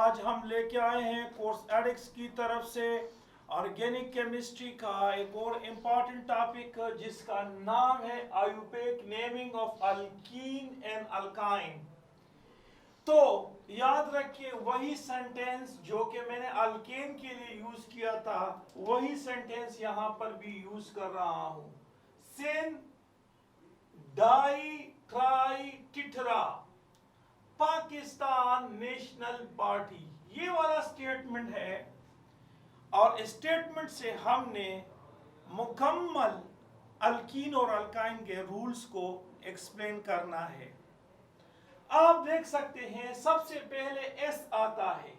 आज हम लेके आए हैं कोर्स एडिक्स की तरफ से ऑर्गेनिक केमिस्ट्री का एक और इम्पॉर्टेंट टॉपिक जिसका नाम है IUPAC naming of alkyne and alkyne. तो याद रखिए वही सेंटेंस जो कि मैंने अल्केन के लिए यूज किया था वही सेंटेंस यहां पर भी यूज कर रहा हूं। सिन डाई ट्राई टिटरा पाकिस्तान नेशनल पार्टी, ये वाला स्टेटमेंट है और स्टेटमेंट से हमने मुकम्मल अल्कीन और अल्काइन के रूल्स को एक्सप्लेन करना है। आप देख सकते हैं सबसे पहले एस आता है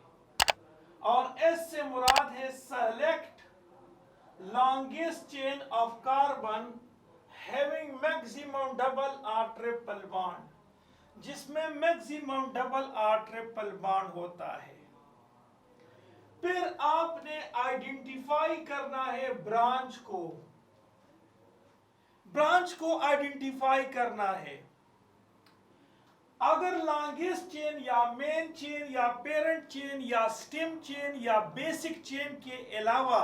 और एस से मुराद है select longest chain of carbon having maximum double और ट्रिपल बॉन्ड, जिसमें मैक्सिमम डबल और ट्रिपल बॉन्ड होता है। फिर आपने आइडेंटिफाई करना है ब्रांच को आइडेंटिफाई करना है। अगर लॉन्गेस्ट चेन या मेन चेन या पेरेंट चेन या स्टेम चेन या बेसिक चेन के अलावा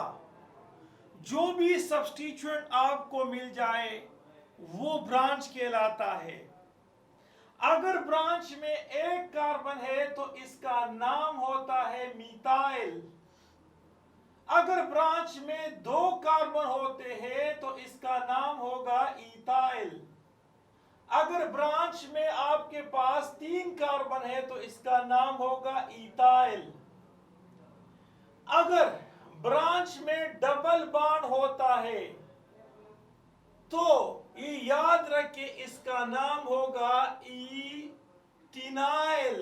जो भी सब्स्टिट्यूएंट आपको मिल जाए वो ब्रांच कहलाता है। अगर ब्रांच में एक कार्बन है तो इसका नाम होता है मिथाइल। अगर ब्रांच में दो कार्बन होते हैं तो इसका नाम होगा इथाइल। अगर ब्रांच में आपके पास 3 कार्बन है तो इसका नाम होगा इथाइल। अगर ब्रांच में डबल बॉन्ड होता है तो ये याद रखिए इसका नाम होगा इथिनाइल।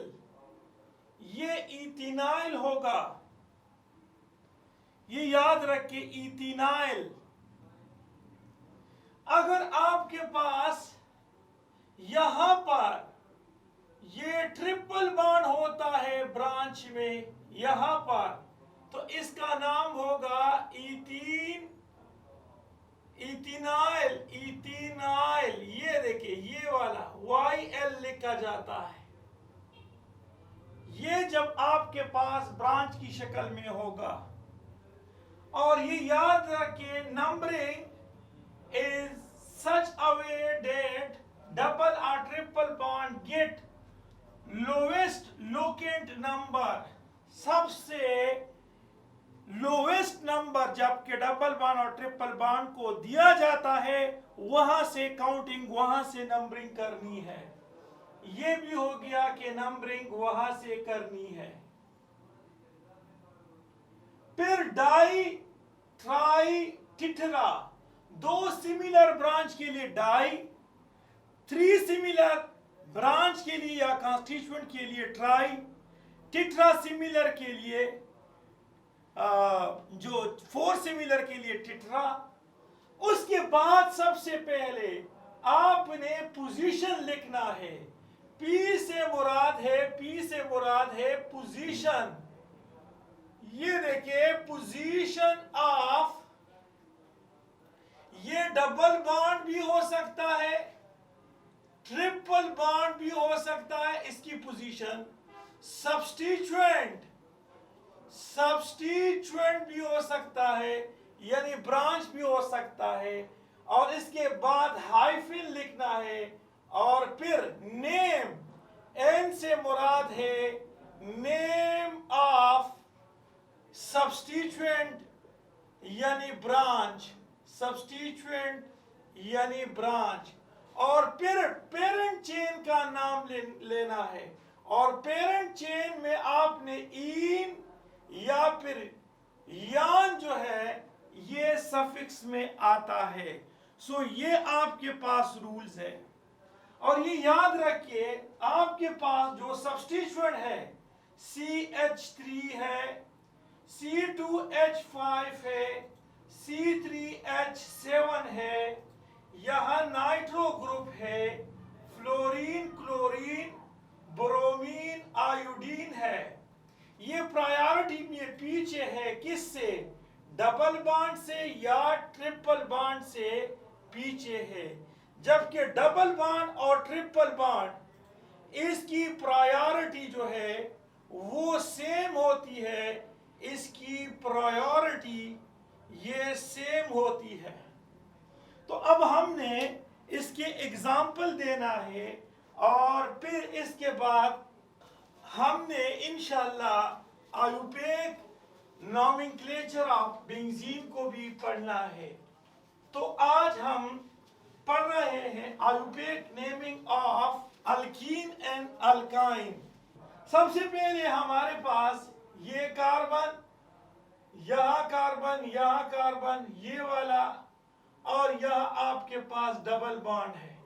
ये इथिनाइल होगा, ये याद रखिए इथिनाइल। अगर आपके पास यहां पर ये ट्रिपल बॉन्ड होता है ब्रांच में यहां पर, तो इसका नाम होगा इथिनाइल। ये देखिए ये वाला YL लिखा जाता है। ये जब आपके पास ब्रांच की शक्ल में होगा। और ये याद रखिए numbering is such a way that double और triple bond get lowest locant number, सबसे लोवेस्ट नंबर जबकि डबल बॉन्ड और ट्रिपल बॉन्ड को दिया जाता है वहां से काउंटिंग, वहां से नंबरिंग करनी है। यह भी हो गया कि नंबरिंग वहां से करनी है। फिर डाई ट्राई टिटरा, 2 सिमिलर ब्रांच के लिए डाई, 3 सिमिलर ब्रांच के लिए या कॉन्स्टिट्यूएंट के लिए ट्राई, टिटरा सिमिलर के लिए जो 4 सिमिलर के लिए टिटरा। उसके बाद सबसे पहले आपने पोजीशन लिखना है। P से मुराद है पोजीशन। ये देखिए पोजीशन ऑफ, ये डबल बॉन्ड भी हो सकता है, ट्रिपल बॉन्ड भी हो सकता है। इसकी पोजीशन सब्स्टिट्यूएंट भी हो सकता है, यानी ब्रांच भी हो सकता है। और इसके बाद हाइफन लिखना है और फिर नेम, N से मुराद है नेम ऑफ सब्स्टिट्यूएंट यानी ब्रांच, और फिर पेरेंट चेन का नाम लेना है। और पेरेंट चेन में आपने इन या फिर यान जो है ये सफिक्स में आता है। सो ये आपके पास रूल्स है। और ये याद रखिए आपके पास जो सब्स्टिट्यूएंट है CH3 है, C2H5 है, C3H7 है, यहां नाइट्रो ग्रुप है, फ्लोरीन क्लोरीन ब्रोमीन आयोडीन है। ये प्रायोरिटी में पीछे है किससे, डबल बॉन्ड से या ट्रिपल बॉन्ड से पीछे है। जबकि डबल बॉन्ड और ट्रिपल बॉन्ड इसकी प्रायोरिटी जो है वो सेम होती है, इसकी प्रायोरिटी ये सेम होती है। तो अब हमने इसके एग्जाम्पल देना है और फिर इसके बाद हमने इंशाल्लाह आयुपेक नॉमेनक्लेचर ऑफ बेंजीन को भी पढ़ना है। तो आज हम पढ़ रहे हैं IUPAC naming of alkyne and alkyne. सबसे पहले हमारे पास ये कार्बन, यहाँ कार्बन, यहाँ कार्बन, ये वाला, और यहाँ आपके पास डबल बॉन्ड है।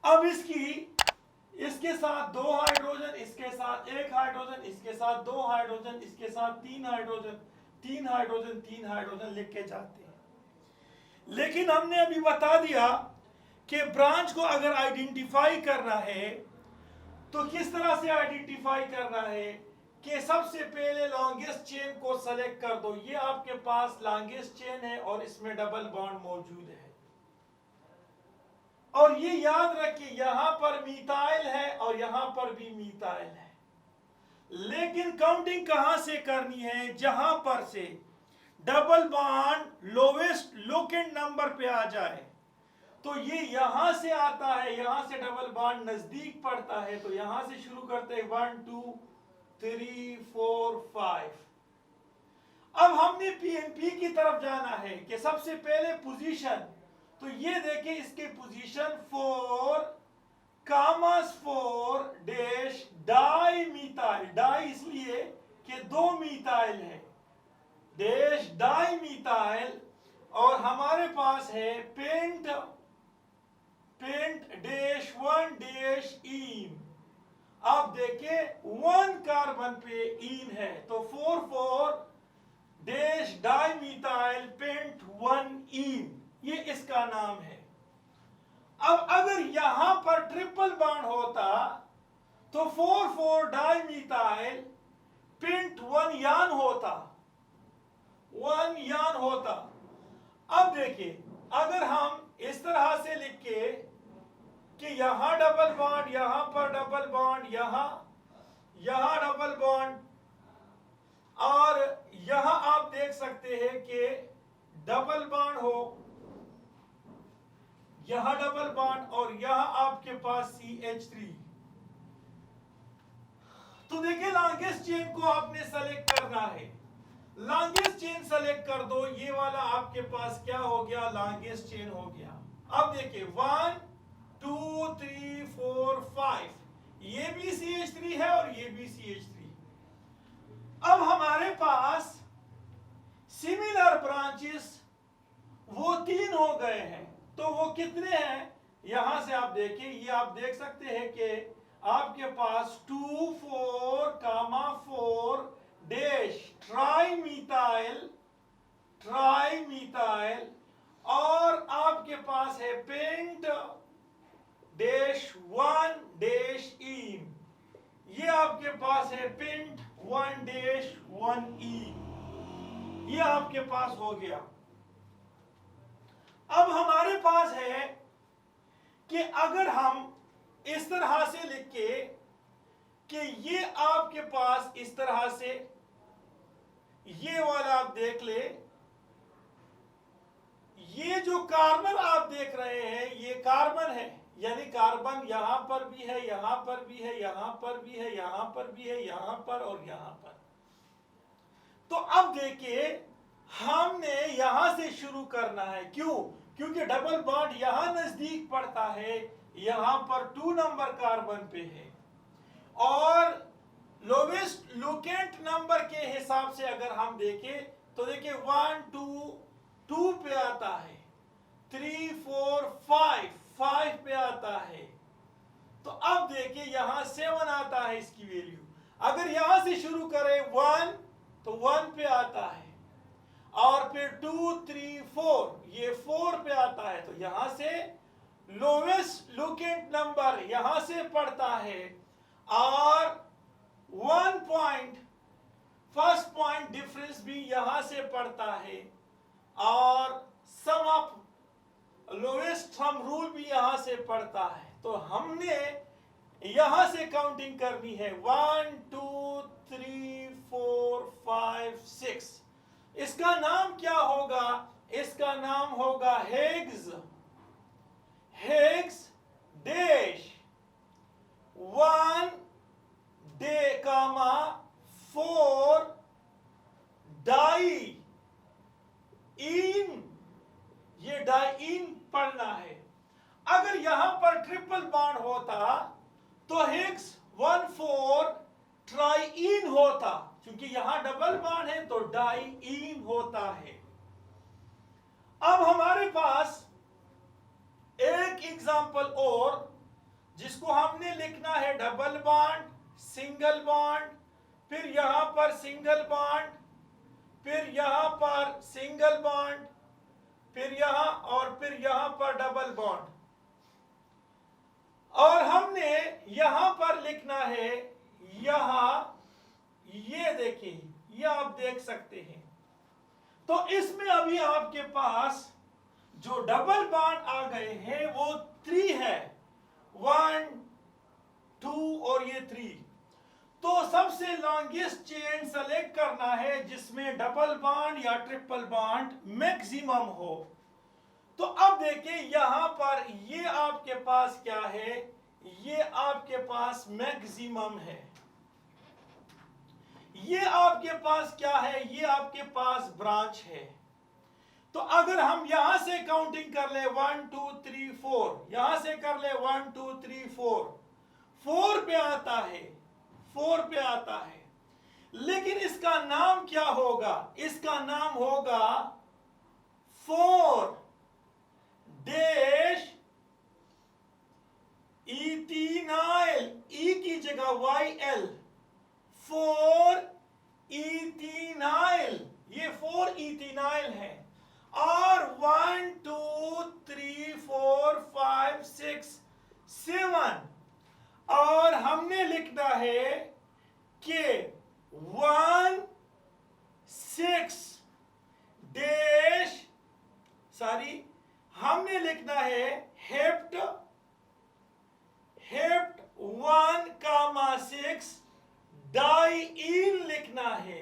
अब इसके साथ 2 हाइड्रोजन, इसके साथ 1 हाइड्रोजन, इसके साथ 2 हाइड्रोजन, इसके साथ 3 हाइड्रोजन, 3 हाइड्रोजन, 3 हाइड्रोजन लिख के जाते हैं। लेकिन हमने अभी बता दिया कि ब्रांच को अगर आइडेंटिफाई करना है तो किस तरह से आइडेंटिफाई करना है कि सबसे पहले लॉन्गेस्ट चेन को सेलेक्ट कर दो। ये आपके पास लॉन्गेस्ट चेन है और इसमें डबल बॉन्ड मौजूद है। और ये याद रखिए यहां पर मीथाइल है और यहां पर भी मीथाइल है। लेकिन काउंटिंग कहां से करनी है? जहां पर से double bond lowest locant number पे आ जाए। तो ये यहां से आता है, यहां से डबल बॉन्ड नजदीक पड़ता है, तो यहां से शुरू करते हैं 1 2 3 4 5। अब हमने पीएनपी की तरफ जाना है कि सबसे पहले पोजीशन, तो ये देखिए इसके पोजीशन 4 कामास 4 डैश डाई मीथाइल, डाई इसलिए कि 2 मीथाइल है, डैश डाई मीथाइल, और हमारे पास है पेंट डैश 1 डैश ईन। आप देखिए 1 कार्बन पे ईन है, तो 4 4 डैश डाई मीथाइल पेंट 1 ईन, ये इसका नाम है। अब अगर यहां पर ट्रिपल बॉन्ड होता तो 4 4 डाई मीथाइल पेंट 1 यान होता, 1 यान होता। अब देखिए अगर हम इस तरह से लिख के कि यहां डबल बॉन्ड, यहां पर डबल बॉन्ड, यहां डबल बॉन्ड, और यहां आप देख सकते हैं कि डबल बॉन्ड हो, यहां डबल बॉन्ड, और यहां आपके पास CH3। तो देखिए लॉन्गेस्ट चेन को आपने सेलेक्ट करना है। लॉन्गेस्ट चेन सेलेक्ट कर दो, ये वाला आपके पास क्या हो गया? लॉन्गेस्ट चेन हो गया। अब देखिए 1 2 3 4 5, ये भी CH3 है और ये भी CH3। अब हमारे पास सिमिलर ब्रांचेस वो 3 हो गए हैं, तो वो कितने हैं? यहां से आप देखिए, ये आप देख सकते हैं कि आपके पास 2 4 कामा 4 डैश ट्राई मीथाइल, और आपके पास है पेंट डैश 1 डैश ईन, ये आपके पास है पेंट 1 डैश 1 ईन, ये आपके पास हो गया। अब हमारे पास है कि अगर हम इस तरह से लिख के कि ये आपके पास इस तरह से, ये वाला आप देख ले, ये जो कार्बन आप देख रहे हैं ये कार्बन है, यानी कार्बन यहां पर भी है, यहां पर भी है, यहां पर भी है, यहां पर भी है, यहां पर और यहां पर। तो अब देखिए हमने यहां से शुरू करना है। क्यों? क्योंकि डबल बॉन्ड यहां नजदीक पड़ता है, यहां पर 2 नंबर कार्बन पे है, और लोवेस्ट लोकेंट नंबर के हिसाब से अगर हम देखें तो देखिए 1 2 पे आता है, 3 4 5 पे आता है। तो अब देखिए यहां 7 आता है इसकी वैल्यू। अगर यहां से शुरू करें 1 तो 1 पे आता है, और फिर 2 3 4 ये 4 पे आता है, तो यहां से लोवेस्ट लोकेंट नंबर यहां से पड़ता है, और 1 पॉइंट फर्स्ट पॉइंट डिफरेंस भी यहां से पड़ता है, और सम ऑफ लोवेस्ट थंब रूल भी यहां से पड़ता है। तो हमने यहां से काउंटिंग करनी है 1 2 3 4 5 6। इसका नाम क्या होगा? इसका नाम होगा हिग्स डैश 1 डे कामा 4 डाई इन। ये डाई इन पढ़ना है। अगर यहां पर ट्रिपल बॉन्ड होता तो हिग्स 1 4 ट्राई इन होता, क्योंकि यहां डबल बॉन्ड है तो डाई इन होता है। अब हमारे पास एक एग्जांपल और, जिसको हमने लिखना है डबल बॉन्ड, सिंगल बॉन्ड, फिर यहां पर सिंगल बॉन्ड, फिर यहां पर सिंगल बॉन्ड, फिर यहां और फिर यहां पर डबल बॉन्ड। और हमने यहां पर लिखना है, यहां ये देखिए, ये आप देख सकते हैं। तो इसमें अभी आपके पास जो डबल बॉन्ड आ गए हैं वो 3 है, 1 2 और ये 3। तो सबसे लॉन्गेस्ट चेन सेलेक्ट करना है जिसमें डबल बॉन्ड या ट्रिपल बॉन्ड मैक्सिमम हो। तो अब देखिए यहां पर ये आपके पास क्या है, ये आपके पास मैक्सिमम है। ये आपके पास क्या है, ये आपके पास ब्रांच है। तो अगर हम यहां से काउंटिंग कर ले 1 2 3 4, यहां से कर ले 1 2 3 4, 4 पे आता है, 4 पे आता है। लेकिन इसका नाम क्या होगा? इसका नाम होगा 4 डैश इथिनाइल, ई की जगह YL, 4 इथिनाइल। ये 4 इथिनाइल है। और 1 2 3 4 5 6 7, और हमने लिखना है कि 1 6 डैश, सॉरी, हमने लिखना है हेप्ट 1 कामा 6 डाई इन लिखना है।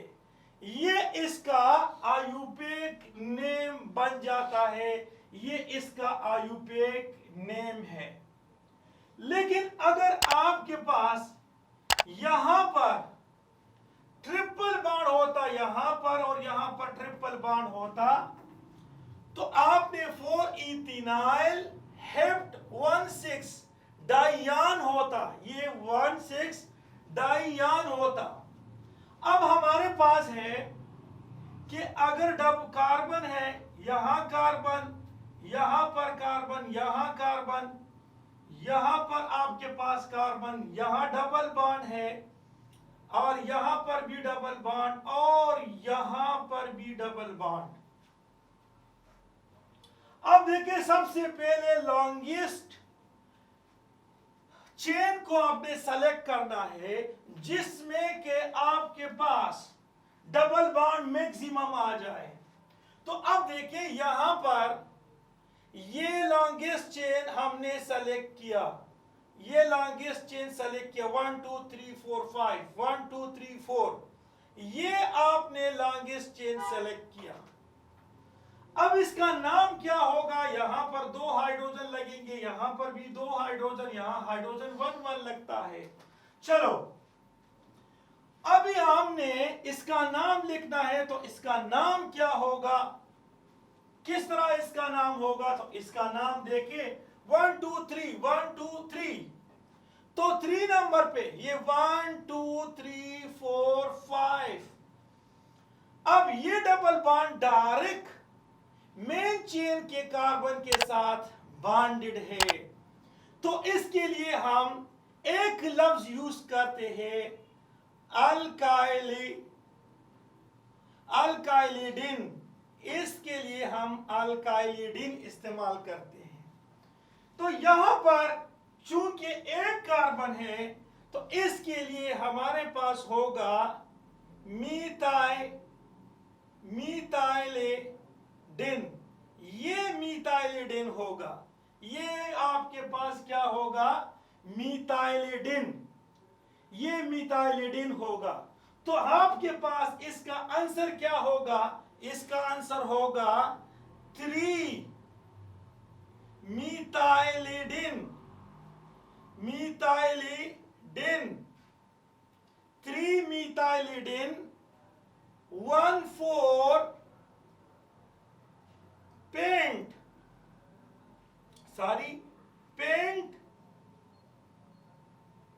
ये इसका आयुपेक नेम बन जाता है, ये इसका आयुपेक नेम है। लेकिन अगर आपके पास यहां पर ट्रिपल बॉन्ड होता, यहां पर और यहां पर ट्रिपल बॉन्ड होता, तो आपने 4 इथिनाइल हेप्ट 1 6 डाइयान होता, ये 1 6 डाइयान होता। अब हमारे पास है कि अगर डब कार्बन है, यहां कार्बन, यहां पर कार्बन, यहां कार्बन, यहां पर आपके पास कार्बन, यहां डबल बॉन्ड है, और यहां पर भी डबल बॉन्ड, और यहां पर भी डबल बॉन्ड। अब देखिए सबसे पहले लॉन्गेस्ट चेन को आपने सेलेक्ट करना है जिसमें के आपके पास डबल बॉन्ड मैक्सिमम आ जाए। तो अब देखिए यहां पर ये लॉन्गेस्ट चेन हमने सेलेक्ट किया, ये लॉन्गेस्ट चेन सेलेक्ट किया 1 2 3 4 5, 1 2 3 4, ये आपने लॉन्गेस्ट चेन सेलेक्ट किया। अब इसका नाम क्या होगा? यहां पर 2 हाइड्रोजन लगेंगे, यहां पर भी 2 हाइड्रोजन, यहां हाइड्रोजन 1 1 लगता है। चलो अभी हमने इसका नाम लिखना है, तो इसका नाम क्या होगा? किस तरह इसका नाम होगा? तो इसका नाम देखिए 1 2 3, 1 2 3, तो 3 नंबर पे ये 1 2 3 4 5। अब ये double bond direct main chain के कार्बन के साथ बॉन्डेड है, तो इसके लिए हम एक लफ्ज यूज करते हैं अल्काइलिडिन। इसके लिए हम अल्काइलिडिन इस्तेमाल करते हैं। तो यहां पर चूंकि एक कार्बन है, तो इसके लिए हमारे पास होगा मीथाइलिडिन। ये मीथाइलिडिन होगा, ये आपके पास क्या होगा? मीथाइलिडिन, ये मीथाइलिडिन होगा। तो आपके पास इसका आंसर क्या होगा? इसका आंसर होगा 3 मीथाइलिडिन। मीथाइलिडिन 3 मीथाइलिडिन 1,4 पेंट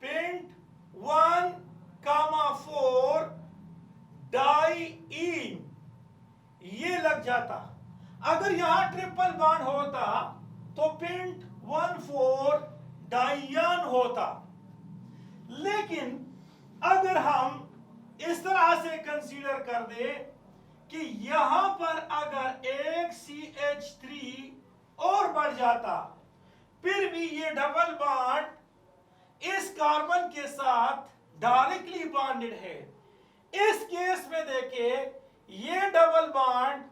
पेंट 1,4 डाइईन ये लग जाता। अगर यहां ट्रिपल बॉन्ड होता तो पेंट 1,4 डाइयान होता। लेकिन अगर हम इस तरह से कंसीडर कर दे कि यहां पर अगर एक CH3 और बढ़ जाता, फिर भी ये डबल बॉन्ड इस कार्बन के साथ डायरेक्टली बॉन्डेड है। इस केस में देखिए ये डबल बॉन्ड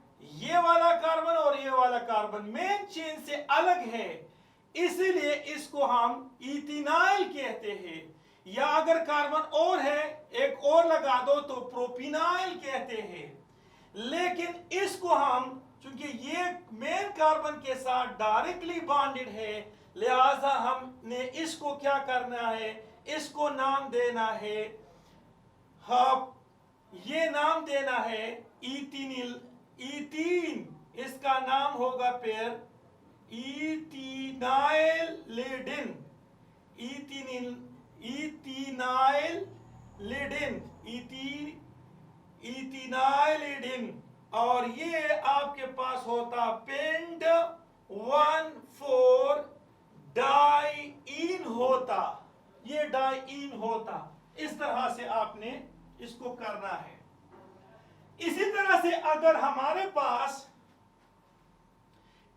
ये वाला कार्बन और ये वाला कार्बन मेन चेन से अलग है, इसीलिए इसको हम इथेनॉल कहते हैं। या अगर कार्बन और है एक और लगा दो तो प्रोपिनॉल कहते हैं। लेकिन इसको हम चूंकि ये मेन कार्बन के साथ डायरेक्टली बॉन्डेड है, लिहाजा हमने इसको क्या करना है, इसको नाम देना है, ये नाम देना है इथेनिल। इथीन इसका नाम होगा फिर इथेनॉलिडिन। इथेनॉलिडिन और ये आपके पास होता पेंट 1,4 डाइईन होता। ये डाइईन होता। इस तरह से आपने इसको करना है। इसी तरह से अगर हमारे पास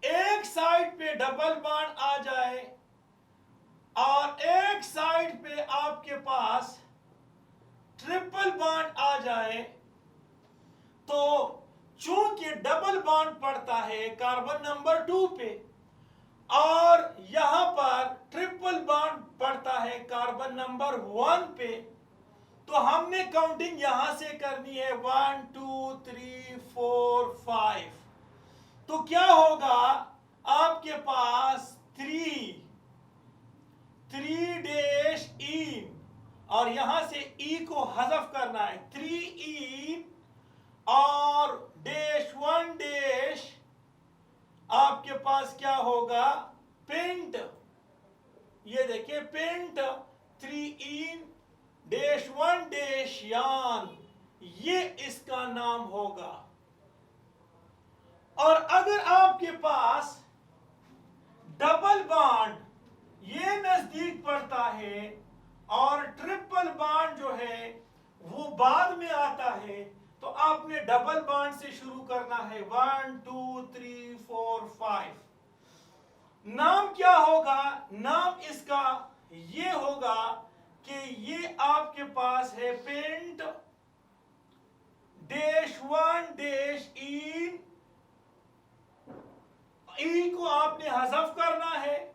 एक साइड पे डबल बॉन्ड आ जाए और एक साइड पे आपके पास ट्रिपल बॉन्ड आ जाए, तो चूंकि डबल बॉन्ड पड़ता है कार्बन नंबर 2 पे और यहां पर ट्रिपल बॉन्ड पड़ता है कार्बन नंबर 1 पे, तो हमने काउंटिंग यहां से करनी है 1 2 3 4 5। तो क्या होगा आपके पास 3 डैश इन और यहां से ई को हज़फ करना है 3 इन और डैश 1 डैश आपके पास क्या होगा पेंट। ये देखिए पेंट 3 इन डैश 1 डैश यान, ये इसका नाम होगा। और अगर आपके पास डबल बॉन्ड ये नजदीक पड़ता है और ट्रिपल बॉन्ड जो है वो बाद में आता है, तो आपने डबल बॉन्ड से शुरू करना है 1 2 3 4 5। नाम क्या होगा? नाम इसका ये होगा कि ये आपके पास है पेंट डैश 1 डैश इन, ई को आपने हज़फ करना है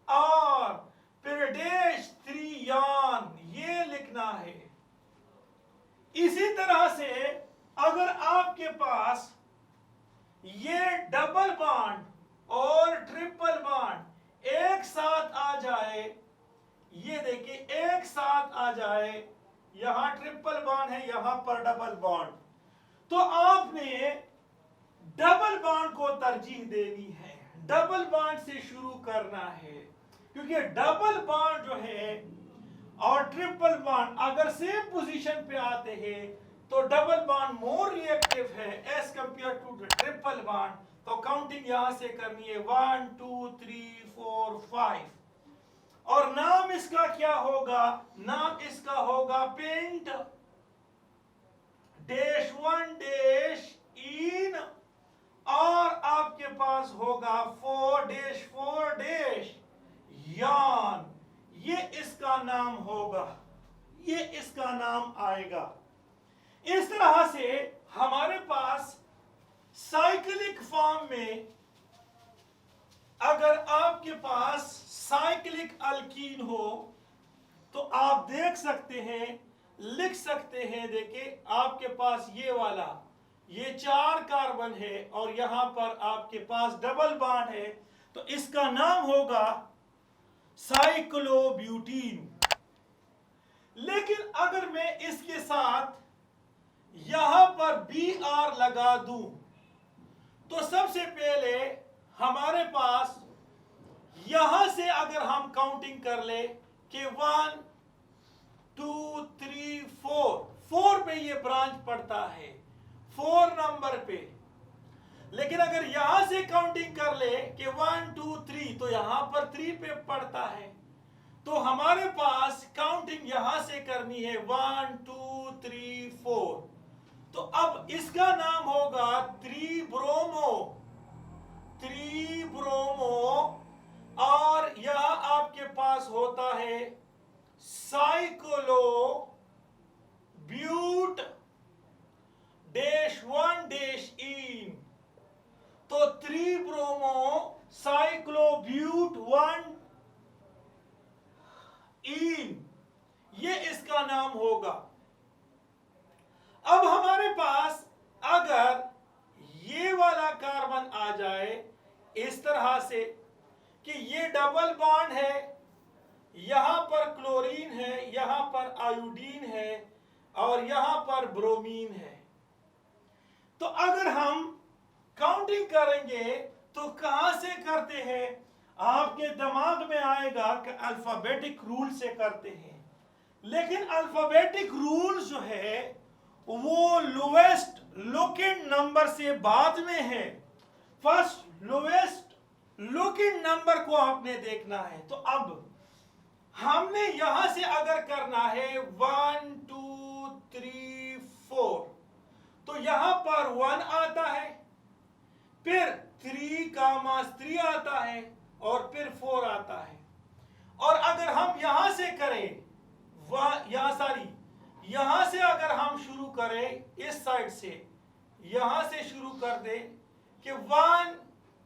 और फिर डैश 3 यान ये लिखना है। इसी तरह से अगर आपके पास ये डबल बॉन्ड और ट्रिपल बॉन्ड एक साथ आ जाए, ये देखिए एक साथ आ जाए, यहां ट्रिपल बॉन्ड है यहां पर डबल बॉन्ड, तो आपने डबल बॉन्ड को तरजीह देनी है, डबल बॉन्ड से शुरू करना है। क्योंकि डबल बॉन्ड जो है और ट्रिपल बॉन्ड अगर सेम पोजीशन पे आते हैं तो डबल बॉन्ड मोर रिएक्टिव है as compare to triple bond. तो काउंटिंग यहां से करनी है 1 2 3 4 5। और नाम इसका क्या होगा? नाम इसका होगा पेंट डैश 1 डैश इन और आपके पास होगा 4 डैश यान, ये इसका नाम होगा, ये इसका नाम आएगा। इस तरह से हमारे पास साइक्लिक फॉर्म में अगर आपके पास साइक्लिक अल्कीन हो तो आप देख सकते हैं लिख सकते हैं। देखिए आपके पास ये वाला, ये 4 कार्बन है और यहां पर आपके पास डबल बॉन्ड है, तो इसका नाम होगा साइक्लोब्यूटीन। लेकिन अगर मैं इसके साथ यहां पर Br लगा दूं, तो सबसे पहले हमारे पास यहां से अगर हम काउंटिंग कर ले कि 1 2 3 4 पे ये ब्रांच पड़ता है, 4 नंबर पे। लेकिन अगर यहां से काउंटिंग कर ले कि 1 2 3, तो यहां पर 3 पे पड़ता है। तो हमारे पास काउंटिंग यहां से करनी है 1 2 3 4। तो अब इसका नाम होगा 3 ब्रोमो, 3 ब्रोमो। और यह आपके पास होता है साइक्लो ब्यूट -1 -इन। तो 3 ब्रोमो साइक्लो ब्यूट 1 इन, ये इसका नाम होगा। अब हमारे पास अगर ये वाला कार्बन आ जाए इस तरह से कि ये डबल बॉन्ड है, यहां पर क्लोरीन है, यहां पर आयोडीन है और यहां पर ब्रोमीन है, तो अगर हम काउंटिंग करेंगे तो कहां से करते हैं? आपके दिमाग में आएगा कि अल्फाबेटिक रूल से करते हैं। लेकिन अल्फाबेटिक रूल जो है वो लोएस्ट लोकेट नंबर से बाद में है। फर्स्ट लोएस्ट लोकेट नंबर को आपने देखना है। तो अब हमने यहां से अगर करना है 1 2 3 4, तो यहां पर 1 आता है, फिर 3 आता है और फिर 4 आता है। और अगर हम यहां से करें, यहां से अगर हम शुरू करें इस साइड से, यहां से शुरू कर दें कि 1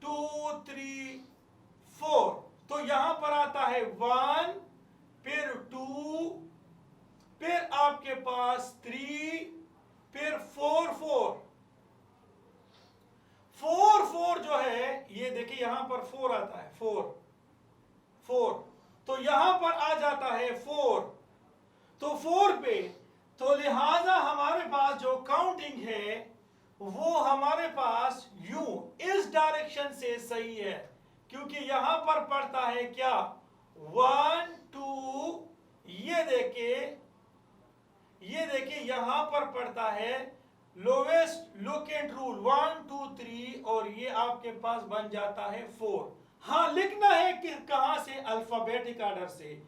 2 3 4, तो यहां पर आता है 1, फिर 2, फिर आपके पास 3, फिर 4 4 जो है, ये देखिए यहां पर 4 आता है, 4, तो यहां पर आ जाता है 4, तो 4 पे, तो लिहाजा हमारे पास जो काउंटिंग है वो हमारे पास यूं इस डायरेक्शन से सही है, क्योंकि यहां पर पड़ता है क्या 1 2, ये देखिए यहां पर पड़ता है लोवेस्ट लोकेंट रूल 1 2 3, और ये आपके पास बन जाता है 4। हाँ, लिखना है कि कहां से, अल्फाबेटिक ऑर्डर से,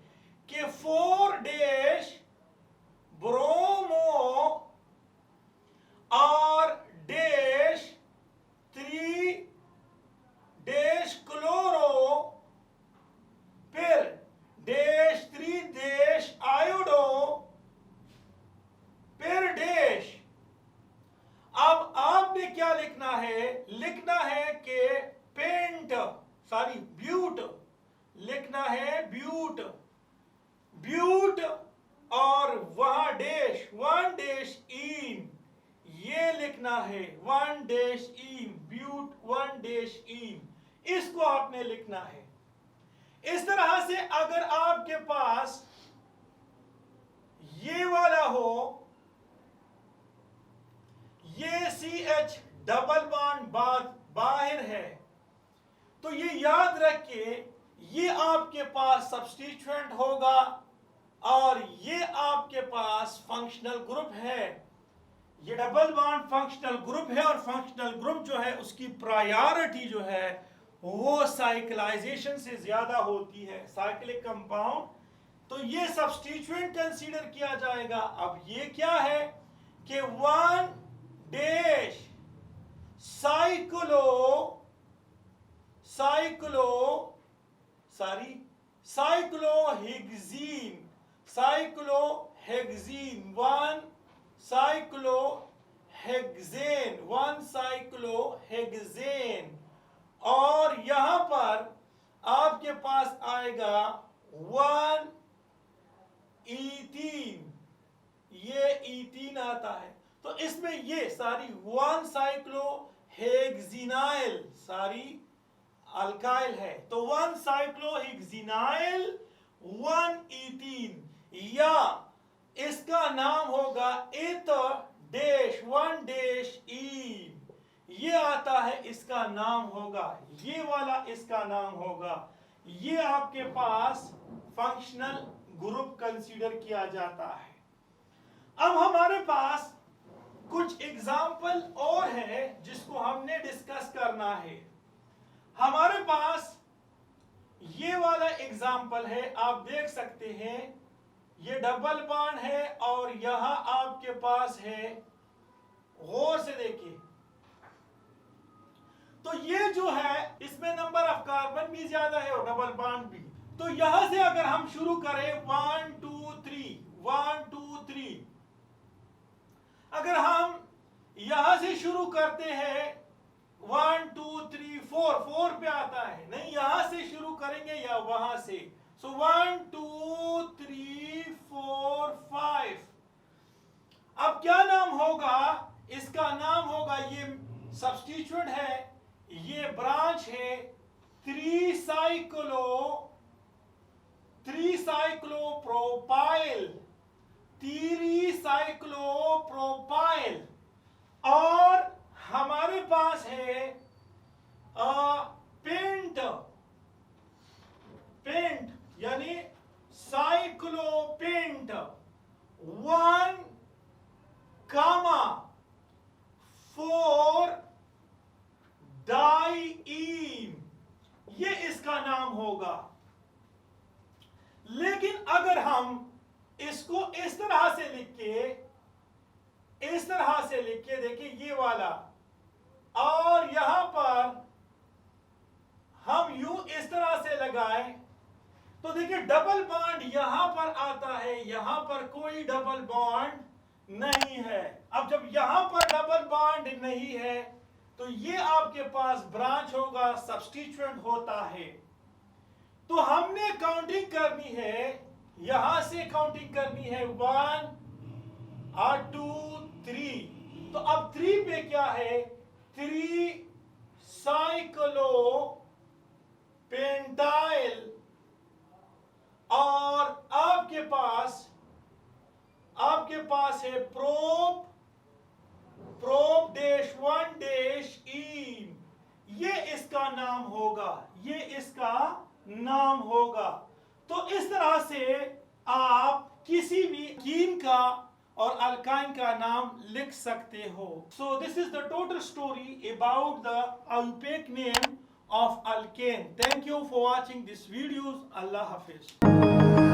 कि 4 डैश ब्रोमो और डैश 3 डैश क्लोरो, फिर डैश 3 डैश आयोडो, फिर डैश। अब आपने क्या लिखना है? लिखना है कि ब्यूट लिखना है, ब्यूट और वहां डैश 1 डैश इन, ये लिखना है 1 डैश इन, ब्यूट 1 डैश इन, इसको आपने लिखना है। इस तरह से अगर आपके पास ये वाला हो, ये CH डबल बॉन्ड बाहर है, तो ये याद रखिए ये आपके पास सब्स्टिट्यूएंट होगा और ये आपके पास फंक्शनल ग्रुप है। ये डबल बॉन्ड फंक्शनल ग्रुप है और फंक्शनल ग्रुप जो है उसकी प्रायोरिटी जो है वो साइक्लाइजेशन से ज्यादा होती है, साइक्लिक कंपाउंड, तो ये सब्स्टिट्यूएंट कंसीडर किया जाएगा। अब ये क्या है कि 1 डैश साइक्लोहेक्सीन 1 साइक्लोहेक्सेन, और यहां पर आपके पास आएगा 1 ईथीन, हमारी अल्काइल है। तो 1 साइक्लोहेक्सिनाइल 1 इथीन, या इसका नाम होगा एथर डैश 1 डैश ईन, ये आता है, इसका नाम होगा, ये वाला इसका नाम होगा। ये आपके पास फंक्शनल ग्रुप कंसीडर किया जाता है। अब हमारे पास कुछ एग्जाम्पल और है जिसको हमने डिस्कस करना है। हमारे पास ये वाला एग्जाम्पल है, आप देख सकते हैं, ये डबल बॉन्ड है और यहां आपके पास है, गौर से देखिए, तो ये जो है इसमें नंबर ऑफ कार्बन भी ज्यादा है और डबल बॉन्ड भी। तो यहां से अगर हम शुरू करें 1 2 3 1 2 3, अगर हम यहां से शुरू करते हैं 1 2 3 4 4 पे आता है, नहीं यहां से शुरू करेंगे या वहां से। सो 1 2 3 4 5, अब क्या नाम होगा, इसका नाम होगा, ये सब्स्टिट्यूएंट है, ये ब्रांच है 3 साइक्लोप्रोपाइल 3 साइक्लोप्रोपाइल, और हमारे पास है पेंट यानी साइक्लोपेंट 1 कामा 4 डाईईन, ये इसका नाम होगा। लेकिन अगर हम इसको इस तरह से लिख के देखिए, ये वाला, और यहां पर हम यूं इस तरह से लगाएं, तो देखिए डबल बॉन्ड यहां पर आता है, यहां पर कोई डबल बॉन्ड नहीं है। अब जब यहां पर डबल बॉन्ड नहीं है तो ये आपके पास ब्रांच होगा, सब्स्टिट्यूएंट होता है। तो हमने काउंटिंग करनी है, यहां से काउंटिंग करनी है 1 और 2 3। तो अब 3 पे क्या है, 3 साइक्लो पेंटाइल, और आपके पास है प्रोप डैश 1 डैश ईन, ये इसका नाम होगा, तो इस तरह से आप किसी भी कीन का और अल्काइन का नाम लिख सकते हो। So this is the total story about the IUPAC name of alkane. Thank you for watching this videos. Allah Hafiz.